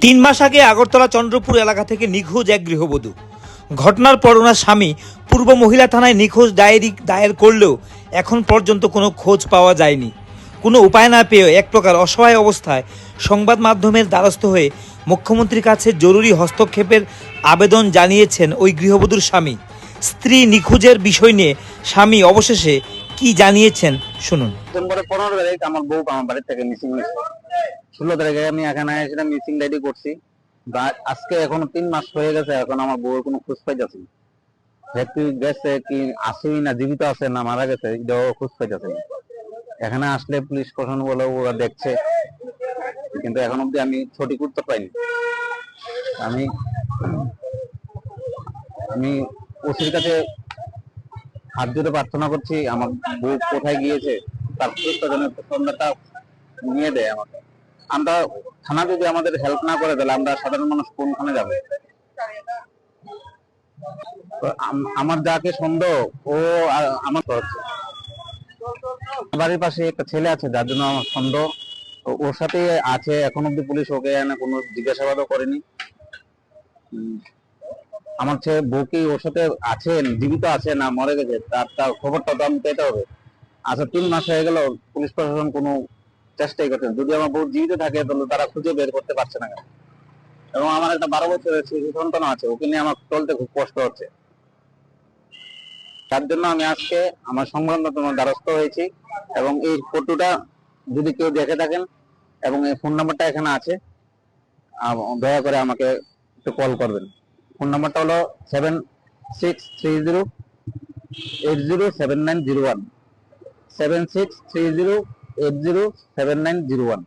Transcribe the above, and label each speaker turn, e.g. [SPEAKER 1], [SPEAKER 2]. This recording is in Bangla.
[SPEAKER 1] তিন মাস আগে আগরতলা চন্দ্রপুর এলাকা থেকে নিখোঁজ এক গৃহবধূ। ঘটনার পর ওনার স্বামী পূর্ব মহিলা থানায় নিখোঁজ ডায়েরি দায়ের করলেও এখন পর্যন্ত কোনো খোঁজ পাওয়া যায়নি। কোনো উপায় না পেয়ে এক প্রকার অসহায় অবস্থায় সংবাদ মাধ্যমের দ্বারস্থ হয়ে মুখ্যমন্ত্রীর কাছে জরুরি হস্তক্ষেপের আবেদন জানিয়েছেন ওই গৃহবধূর স্বামী। স্ত্রী নিখোঁজের বিষয় নিয়ে স্বামী অবশেষে কি জানিয়েছেন শুনুন।
[SPEAKER 2] ডিসেম্বরের 15 তারিখ আমার বউ আমার বাড়ি থেকে মিসিং হয়েছে। 16 তারিখে আমি এখানে এসে মিসিং ডায়েরি করছি। আজকে এখনো 3 মাস হয়ে গেছে, এখন আমার বউয়ের কোনো খোঁজ পাইতেছি না। ব্যক্তি গেছে কি আসেই না, জীবিত আছে না মারা গেছে এটাও খোঁজ পাইতেছে না। এখানে আসলে পুলিশ প্রশাসন বলে ওরা দেখছে, কিন্তু এখন অব্দি আমি সঠিক উত্তর পাইনি। আমি আমি ওসির কাছে হাত জোড়ে প্রার্থনা করছি, আমার বউ কোথায় গিয়েছে তার সন্ধানটা নিয়ে দেয় আমাকে। আমরা থানা যদি আমাদের হেল্প না করে তাহলে আমরা সাধারণ মানুষ কোনখানে যাবে? আমার যাকে সন্দেহ ও আমার হচ্ছে বাড়ির পাশে একটা ছেলে আছে যার জন্য আমার সন্দেহ ওর সাথে আছে। এখন অব্দি পুলিশ ওকে এনে কোনো জিজ্ঞাসাবাদও করেনি। আমার ছেলে বউ কি ওর সাথে আছে, জীবিত আছে না মরে গেছে তার খবরটা তো আমি পেতে হবে। আচ্ছা 3 মাস হয়ে গেল পুলিশ প্রশাসন কোনো চেষ্টাই করছেন। যদি আমার বউ জীবিত থাকে তাহলে তারা খুঁজে বের করতে পারছে না কেন? এবং আমার একটা 12 বছরের শিশু সন্তান আছে, ওকে নিয়ে আমার চলতে খুব কষ্ট হচ্ছে। তার জন্য আমি আজকে আমার সংবাদ মাধ্যমের দ্বারস্থ হয়েছি। এবং এই ফটোটা যদি কেউ দেখে থাকেন এবং এই ফোন নাম্বারটা এখানে আছে, দয়া করে আমাকে একটু কল করবেন। ফোন নাম্বারটা হলো 7630807901 7630807901।